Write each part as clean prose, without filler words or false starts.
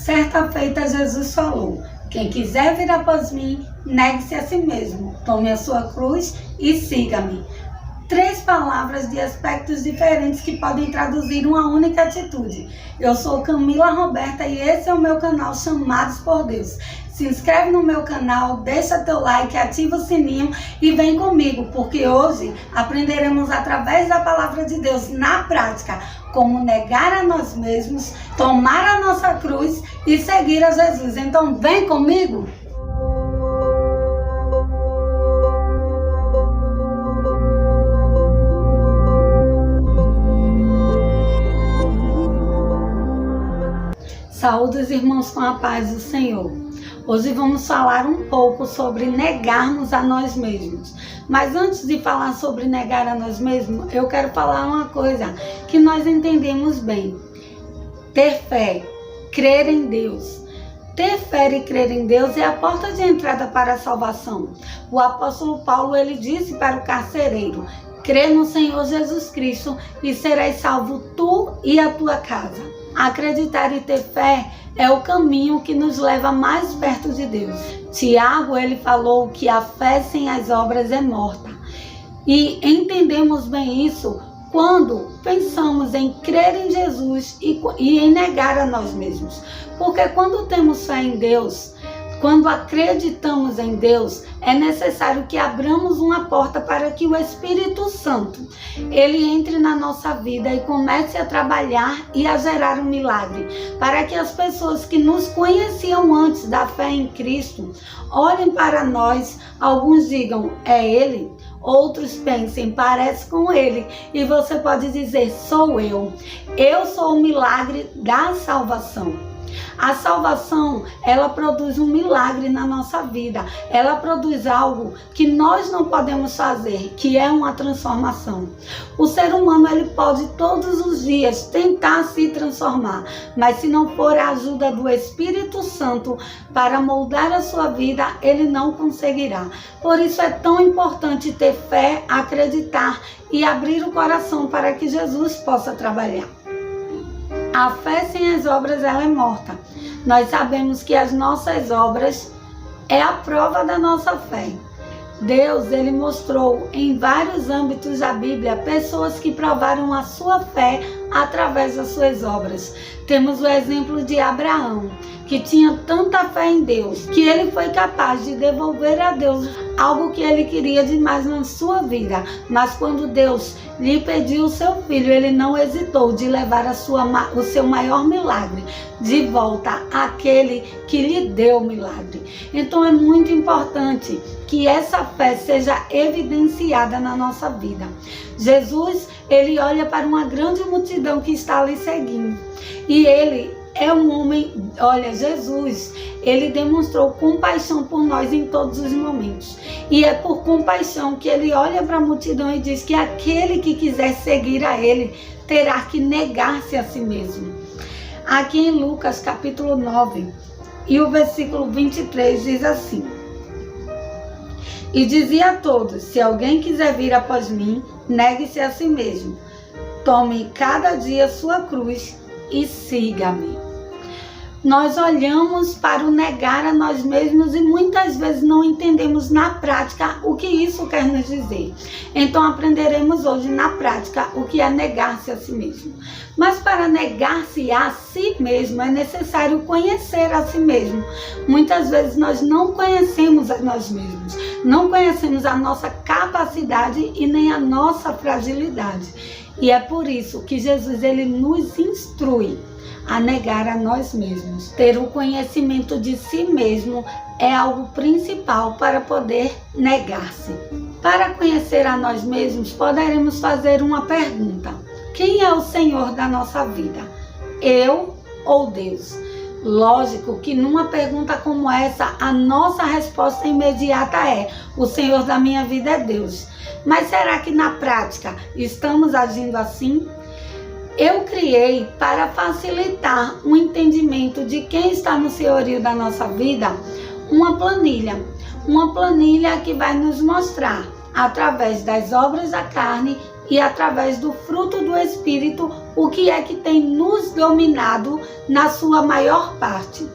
Certa feita Jesus falou: quem quiser vir após mim, negue-se a si mesmo, tome a sua cruz e siga-me. 3 palavras de aspectos diferentes que podem traduzir uma única atitude. Eu sou Camila Roberta e esse é o meu canal Chamados por Deus. Se inscreve no meu canal, deixa teu like, ativa o sininho e vem comigo, porque hoje aprenderemos através da palavra de Deus na prática como negar a nós mesmos, tomar a nossa cruz e seguir a Jesus. Então vem comigo! Saúde os irmãos com a paz do Senhor. Hoje vamos falar um pouco sobre negarmos a nós mesmos. Mas antes de falar sobre negar a nós mesmos, eu quero falar uma coisa que nós entendemos bem. Ter fé, crer em Deus. Ter fé e crer em Deus é a porta de entrada para a salvação. O apóstolo Paulo, ele disse para o carcereiro: crê no Senhor Jesus Cristo e serás salvo tu e a tua casa. Acreditar e ter fé é o caminho que nos leva mais perto de Deus. Tiago, ele falou que a fé sem as obras é morta. E entendemos bem isso quando pensamos em crer em Jesus e em negar a nós mesmos. Porque quando temos fé em Deus, quando acreditamos em Deus, é necessário que abramos uma porta para que o Espírito Santo, ele entre na nossa vida e comece a trabalhar e a gerar um milagre. Para que as pessoas que nos conheciam antes da fé em Cristo, olhem para nós, alguns digam, é Ele? Outros pensem, parece com Ele. E você pode dizer, sou eu. Eu sou o milagre da salvação. A salvação, ela produz um milagre na nossa vida. Ela produz algo que nós não podemos fazer, que é uma transformação. O ser humano, ele pode todos os dias tentar se transformar, mas se não for a ajuda do Espírito Santo para moldar a sua vida, ele não conseguirá. Por isso é tão importante ter fé, acreditar e abrir o coração para que Jesus possa trabalhar. A fé sem as obras, ela é morta. Nós sabemos que as nossas obras é a prova da nossa fé. Deus, ele mostrou em vários âmbitos da Bíblia pessoas que provaram a sua fé através das suas obras. Temos o exemplo de Abraão, que tinha tanta fé em Deus, que ele foi capaz de devolver a Deus algo que ele queria demais na sua vida. Mas quando Deus lhe pediu o seu filho, ele não hesitou de levar o seu maior milagre de volta àquele que lhe deu o milagre. Então é muito importante que essa fé seja evidenciada na nossa vida. Jesus, ele olha para uma grande multidão que está ali seguindo. E ele é um homem, olha, Jesus, ele demonstrou compaixão por nós em todos os momentos. E é por compaixão que ele olha para a multidão e diz que aquele que quiser seguir a ele terá que negar-se a si mesmo. Aqui em Lucas capítulo 9 e o versículo 23 diz assim: e dizia a todos, se alguém quiser vir após mim, negue-se a si mesmo, tome cada dia sua cruz e siga-me. Nós olhamos para o negar a nós mesmos e muitas vezes não entendemos na prática o que isso quer nos dizer. Então aprenderemos hoje na prática o que é negar-se a si mesmo. Mas para negar-se a si mesmo é necessário conhecer a si mesmo. Muitas vezes nós não conhecemos a nós mesmos, não conhecemos a nossa capacidade e nem a nossa fragilidade. E é por isso que Jesus, ele nos instrui a negar a nós mesmos. Ter o conhecimento de si mesmo é algo principal para poder negar-se. Para conhecer a nós mesmos, poderemos fazer uma pergunta: quem é o Senhor da nossa vida? Eu ou Deus? Lógico que numa pergunta como essa, a nossa resposta imediata é: o Senhor da minha vida é Deus. Mas será que na prática estamos agindo assim? Eu criei, para facilitar o entendimento de quem está no senhorio da nossa vida, uma planilha que vai nos mostrar, através das obras da carne e através do fruto do Espírito, o que é que tem nos dominado na sua maior parte.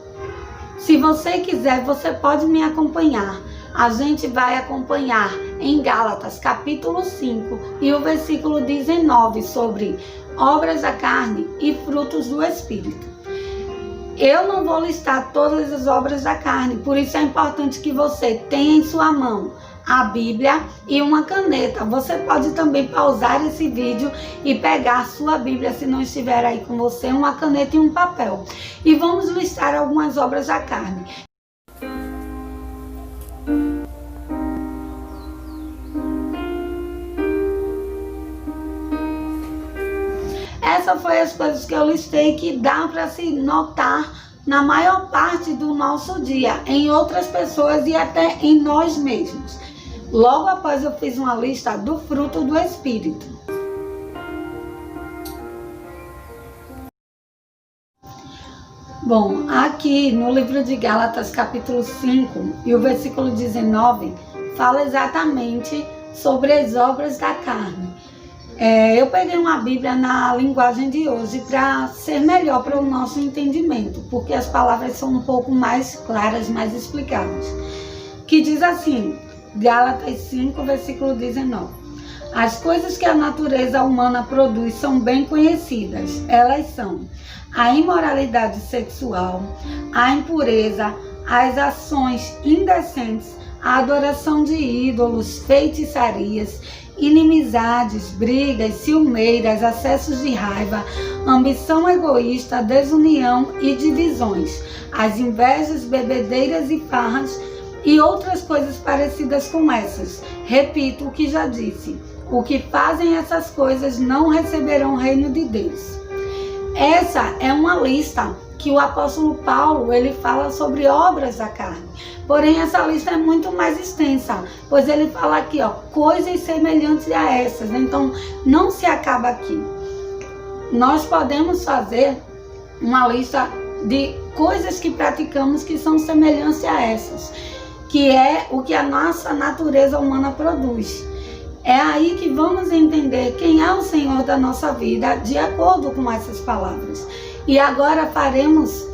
Se você quiser, você pode me acompanhar. A gente vai acompanhar em Gálatas capítulo 5 e o versículo 19 sobre obras da carne e frutos do Espírito. Eu não vou listar todas as obras da carne, por isso é importante que você tenha em sua mão a Bíblia e uma caneta. Você pode também pausar esse vídeo e pegar a sua Bíblia, se não estiver aí com você, uma caneta e um papel. E vamos listar algumas obras da carne. Essas foram as coisas que eu listei que dá para se notar na maior parte do nosso dia, em outras pessoas e até em nós mesmos. Logo após eu fiz uma lista do fruto do Espírito. Bom, aqui no livro de Gálatas capítulo 5 e o versículo 19 fala exatamente sobre as obras da carne. Eu peguei uma Bíblia na linguagem de hoje para ser melhor para o nosso entendimento, porque as palavras são um pouco mais claras, mais explicadas. Que diz assim, Gálatas 5, versículo 19. As coisas que a natureza humana produz são bem conhecidas. Elas são a imoralidade sexual, a impureza, as ações indecentes, a adoração de ídolos, feitiçarias, inimizades, brigas, ciumeiras, acessos de raiva, ambição egoísta, desunião e divisões, as invejas, bebedeiras e farras e outras coisas parecidas com essas. Repito o que já disse: o que fazem essas coisas não receberão o reino de Deus. Essa é uma lista que o apóstolo Paulo ele fala sobre obras da carne. Porém, essa lista é muito mais extensa, pois ele fala aqui, coisas semelhantes a essas. Então, não se acaba aqui. Nós podemos fazer uma lista de coisas que praticamos que são semelhantes a essas, que é o que a nossa natureza humana produz. É aí que vamos entender quem é o Senhor da nossa vida, de acordo com essas palavras. E agora faremos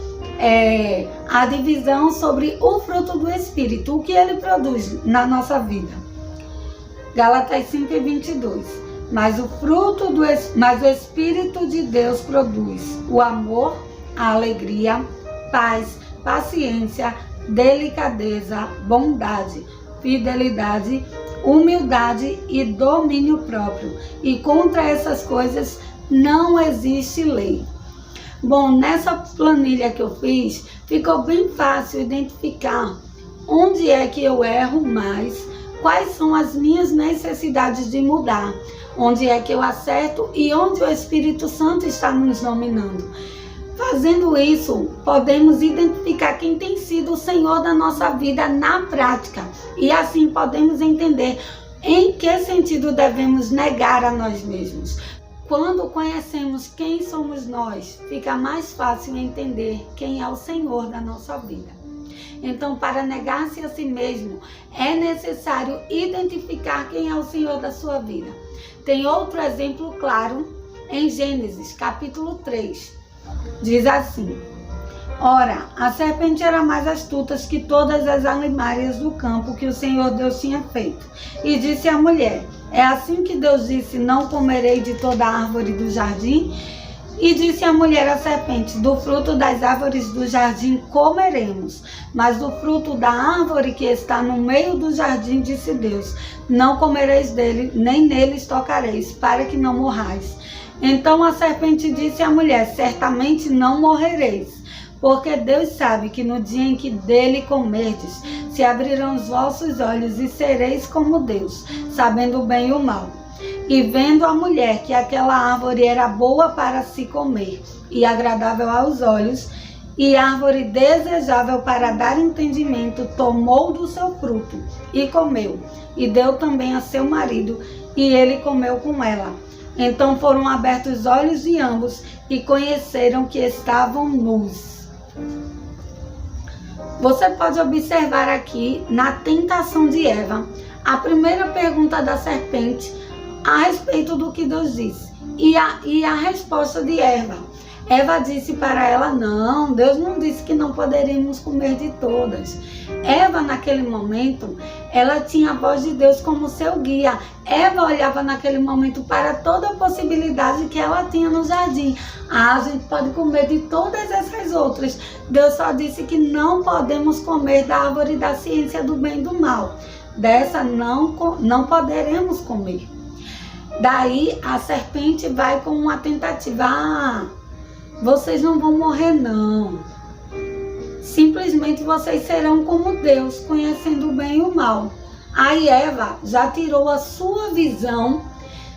a divisão sobre o fruto do Espírito, o que ele produz na nossa vida. Gálatas 5 e 22. Mas o Espírito de Deus produz o amor, a alegria, paz, paciência, delicadeza, bondade, fidelidade, humildade e domínio próprio. E contra essas coisas não existe lei. Bom, nessa planilha que eu fiz, ficou bem fácil identificar onde é que eu erro mais, quais são as minhas necessidades de mudar, onde é que eu acerto e onde o Espírito Santo está nos dominando. Fazendo isso, podemos identificar quem tem sido o Senhor da nossa vida na prática e assim podemos entender em que sentido devemos negar a nós mesmos. Quando conhecemos quem somos nós, fica mais fácil entender quem é o Senhor da nossa vida. Então, para negar-se a si mesmo, é necessário identificar quem é o Senhor da sua vida. Tem outro exemplo claro em Gênesis, capítulo 3. Diz assim: ora, a serpente era mais astuta que todas as animárias do campo que o Senhor Deus tinha feito. E disse à mulher: é assim que Deus disse, não comerei de toda árvore do jardim? E disse a mulher à serpente: do fruto das árvores do jardim comeremos, mas do fruto da árvore que está no meio do jardim, disse Deus, não comereis dele, nem neles tocareis, para que não morrais. Então a serpente disse à mulher: certamente não morrereis, porque Deus sabe que no dia em que dele comerdes, se abrirão os vossos olhos e sereis como Deus, sabendo o bem e o mal. E vendo a mulher que aquela árvore era boa para se comer e agradável aos olhos, e árvore desejável para dar entendimento, tomou do seu fruto e comeu, e deu também a seu marido, e ele comeu com ela. Então foram abertos os olhos de ambos e conheceram que estavam nus. Você pode observar aqui na tentação de Eva, a primeira pergunta da serpente, a respeito do que Deus disse. E a resposta de Eva disse para ela: não, Deus não disse que não poderíamos comer de todas. Eva, naquele momento, ela tinha a voz de Deus como seu guia. Eva olhava naquele momento para toda a possibilidade que ela tinha no jardim. A gente pode comer de todas essas outras. Deus só disse que não podemos comer da árvore da ciência do bem e do mal. Dessa não poderemos comer. Daí a serpente vai com uma tentativa: vocês não vão morrer não. Simplesmente vocês serão como Deus, conhecendo o bem e o mal. Aí Eva já tirou a sua visão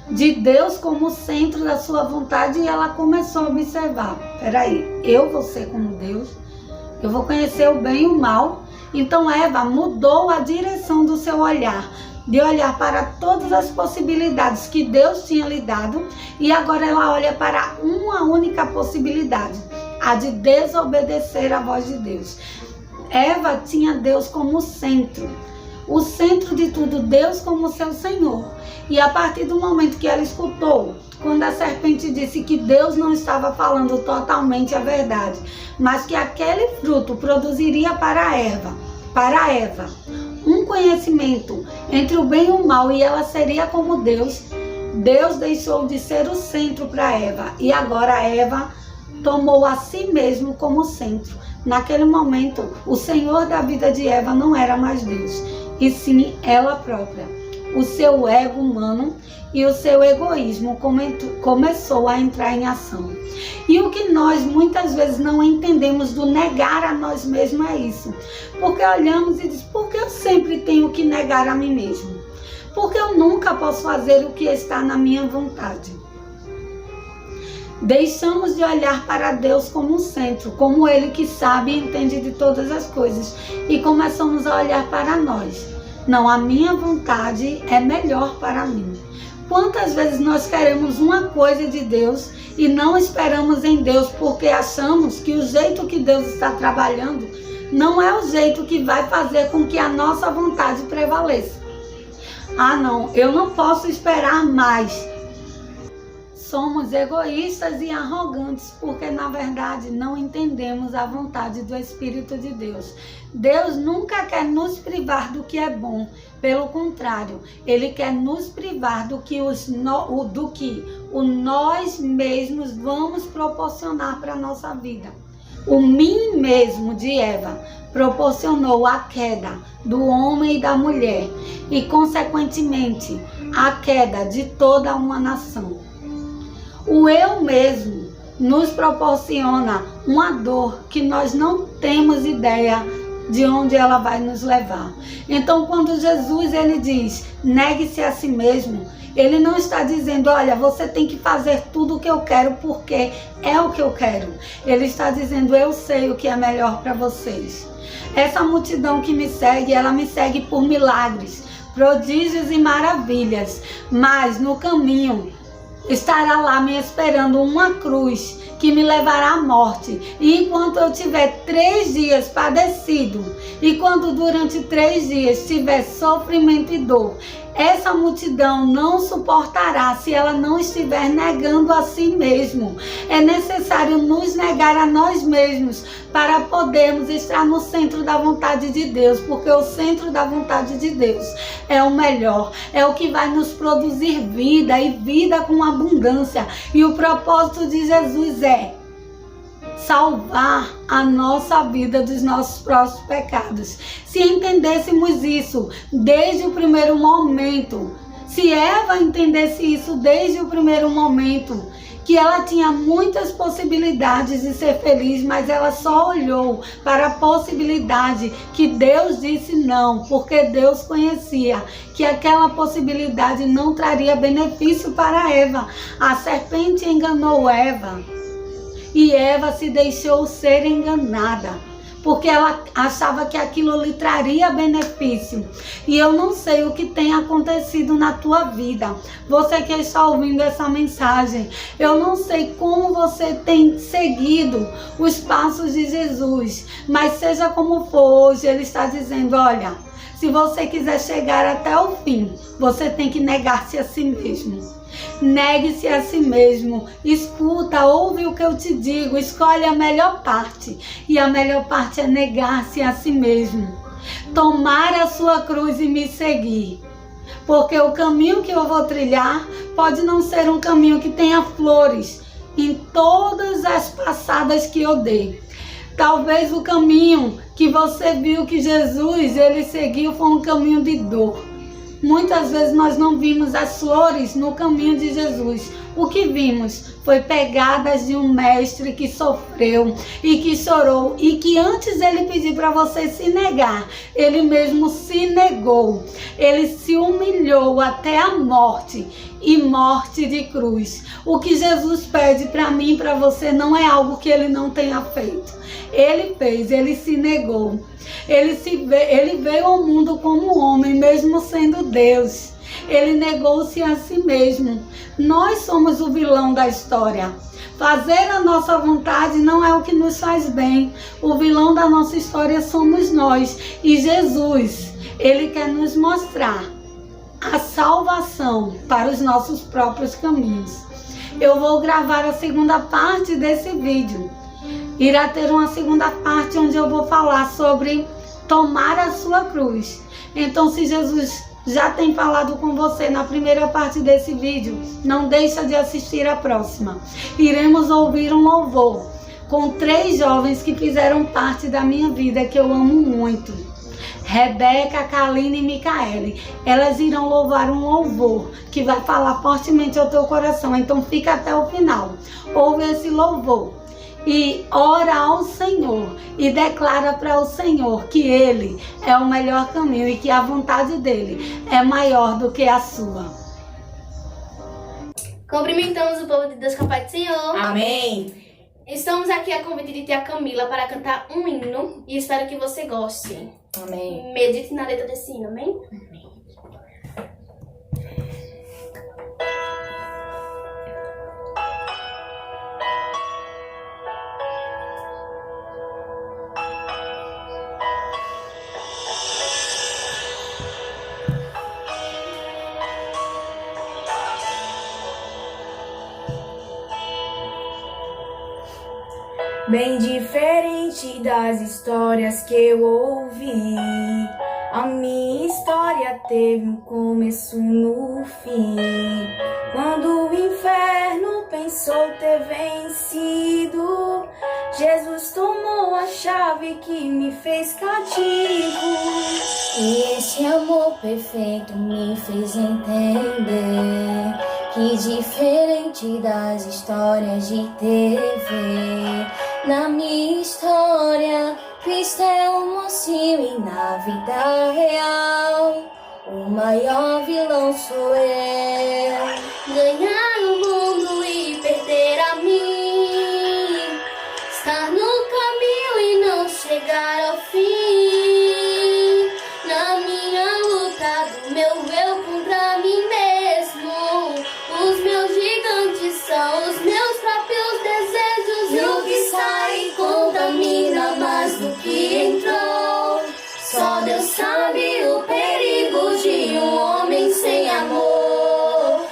de Deus como centro da sua vontade e ela começou a observar: peraí, eu vou ser como Deus, eu vou conhecer o bem e o mal. Então Eva mudou a direção do seu olhar, de olhar para todas as possibilidades que Deus tinha lhe dado, e agora ela olha para uma única possibilidade, a de desobedecer à voz de Deus. Eva tinha Deus como centro, o centro de tudo, Deus como seu Senhor. E a partir do momento que ela escutou, quando a serpente disse que Deus não estava falando totalmente a verdade, mas que aquele fruto produziria para Eva um conhecimento entre o bem e o mal, e ela seria como Deus, Deus deixou de ser o centro para Eva, e agora Eva tomou a si mesmo como centro. Naquele momento, o Senhor da vida de Eva não era mais Deus, e sim ela própria. O seu ego humano e o seu egoísmo começou a entrar em ação. E o que nós muitas vezes não entendemos do negar a nós mesmos é isso. Porque olhamos e dizemos: por que eu sempre tenho que negar a mim mesmo? Porque eu nunca posso fazer o que está na minha vontade. Deixamos de olhar para Deus como um centro, como Ele que sabe e entende de todas as coisas, e começamos a olhar para nós. Não, a minha vontade é melhor para mim. Quantas vezes nós queremos uma coisa de Deus e não esperamos em Deus porque achamos que o jeito que Deus está trabalhando não é o jeito que vai fazer com que a nossa vontade prevaleça. Ah, não, eu não posso esperar mais. Somos egoístas e arrogantes porque, na verdade, não entendemos a vontade do Espírito de Deus. Deus nunca quer nos privar do que é bom. Pelo contrário, Ele quer nos privar do que nós mesmos vamos proporcionar para a nossa vida. O mim mesmo de Eva proporcionou a queda do homem e da mulher e, consequentemente, a queda de toda uma nação. O eu mesmo nos proporciona uma dor que nós não temos ideia de onde ela vai nos levar. Então, quando Jesus ele diz: negue-se a si mesmo, Ele não está dizendo: olha, você tem que fazer tudo o que eu quero porque é o que eu quero. Ele está dizendo: eu sei o que é melhor para vocês. Essa multidão que me segue, ela me segue por milagres, prodígios e maravilhas, mas no caminho estará lá me esperando uma cruz que me levará à morte. E enquanto eu tiver 3 dias padecido, e quando durante 3 dias tiver sofrimento e dor, essa multidão não suportará se ela não estiver negando a si mesmo. É necessário nos negar a nós mesmos para podermos estar no centro da vontade de Deus, porque o centro da vontade de Deus é o melhor, é o que vai nos produzir vida e vida com abundância. E o propósito de Jesus é salvar a nossa vida dos nossos próprios pecados. Se entendêssemos isso desde o primeiro momento, se Eva entendesse isso desde o primeiro momento, que ela tinha muitas possibilidades de ser feliz, mas ela só olhou para a possibilidade que Deus disse não, porque Deus conhecia que aquela possibilidade não traria benefício para Eva. A serpente enganou Eva. E Eva se deixou ser enganada, porque ela achava que aquilo lhe traria benefício. E eu não sei o que tem acontecido na tua vida. Você que está ouvindo essa mensagem, eu não sei como você tem seguido os passos de Jesus, mas seja como for, hoje Ele está dizendo: olha, Se você quiser chegar até o fim, você tem que negar-se a si mesmo. Negue-se a si mesmo. Escuta, ouve o que eu te digo. Escolhe a melhor parte. E a melhor parte é negar-se a si mesmo. Tomar a sua cruz e me seguir. Porque o caminho que eu vou trilhar pode não ser um caminho que tenha flores em todas as passadas que eu dei. Talvez o caminho que você viu que Jesus ele seguiu foi um caminho de dor. Muitas vezes nós não vimos as flores no caminho de Jesus. O que vimos foi pegadas de um mestre que sofreu e que chorou e que antes ele pedir para você se negar, ele mesmo se negou. Ele se humilhou até a morte e morte de cruz. O que Jesus pede para mim e para você não é algo que ele não tenha feito. Ele fez, ele se negou. Ele veio ao mundo como homem, mesmo sendo Deus. Ele negou-se a si mesmo. Nós somos o vilão da história. Fazer a nossa vontade não é o que nos faz bem. O vilão da nossa história somos nós. E Jesus, ele quer nos mostrar a salvação para os nossos próprios caminhos. Eu vou gravar a segunda parte desse vídeo. Irá ter uma segunda parte onde eu vou falar sobre tomar a sua cruz. Então, se Jesus já tem falado com você na primeira parte desse vídeo, não deixa de assistir a próxima. Iremos ouvir um louvor com 3 jovens que fizeram parte da minha vida, que eu amo muito. Rebeca, Kaline e Micaele. Elas irão louvar um louvor que vai falar fortemente ao teu coração. Então fica até o final. Ouve esse louvor e ora ao Senhor e declara para o Senhor que Ele é o melhor caminho e que a vontade dEle é maior do que a sua. Cumprimentamos o povo de Deus com a paz do Senhor. Amém. Estamos aqui a convite de tia Camila para cantar um hino e espero que você goste. Amém. Medite na letra desse hino, amém? Bem diferente das histórias que eu ouvi, a minha história teve um começo no fim. Quando o inferno pensou ter vencido, Jesus tomou a chave que me fez cativo. E esse amor perfeito me fez entender que diferente das histórias de TV, na minha história, Cristo é um mocinho e na vida real, o maior vilão sou eu. Ganhar o mundo e perder a mim, estar no caminho e não chegar ao fim. Na minha luta do meu eu contra mim mesmo, os meus gigantes são os meus próprios desejos. E o que sai contamina mais do que entrou. Só Deus sabe o perigo de um homem sem amor.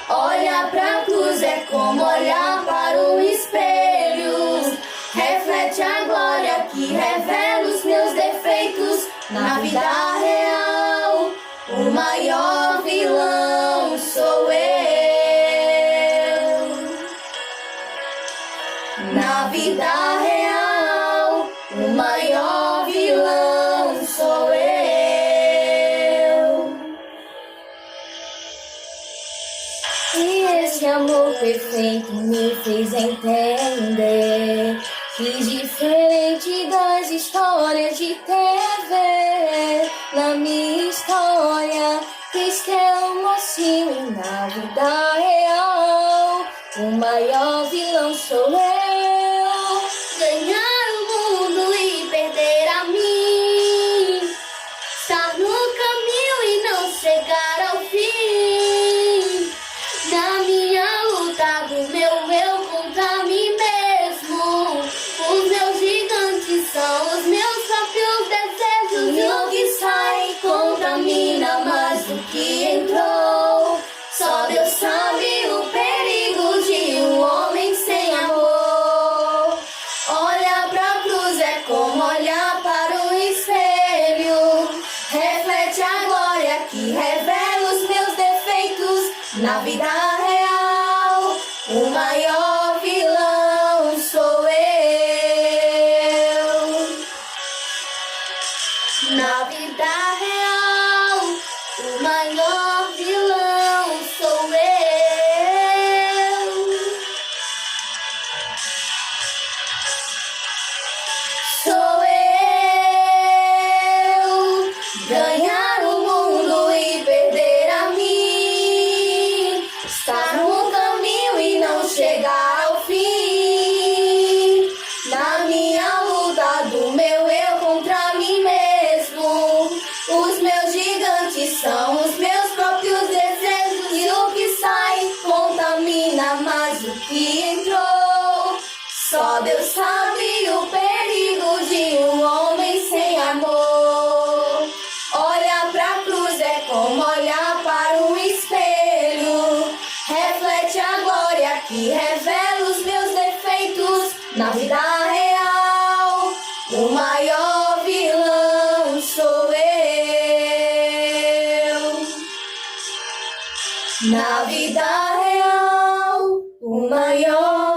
Olhar pra cruz é como olhar para um espelho. Reflete a glória que revela os meus defeitos. Na vida real, o maior vilão sou eu. Na vida real, o maior vilão sou eu. E esse amor perfeito me fez entender que diferente das histórias de TV, na minha história, Cristo é o mocinho e na vida real, o maior vilão sou eu. Ganhar o mundo e perder a mim, estar no caminho e não chegar ao fim. Na minha luta do meu eu contra mim mesmo, os meus gigantes são os meus próprios desejos. E o que sai com vida real, o maior vilão sou eu. Na vida real, o maior vilão sou eu. Sou eu, ganhar o mundo e perder a mim, estar no caminho e não chegar ao fim, na minha luta do meu eu contra mim mesmo. Os meus gigantes são os meus próprios desejos, e o que sai contamina mais do que entrou. Só Deus sabe o perigo de um homem sem amor. Olhar pra cruz é como olhar para um espelho, reflete a glória que revela os meus defeitos. Na vida real, o maior vilão sou eu. Na vida real, o maior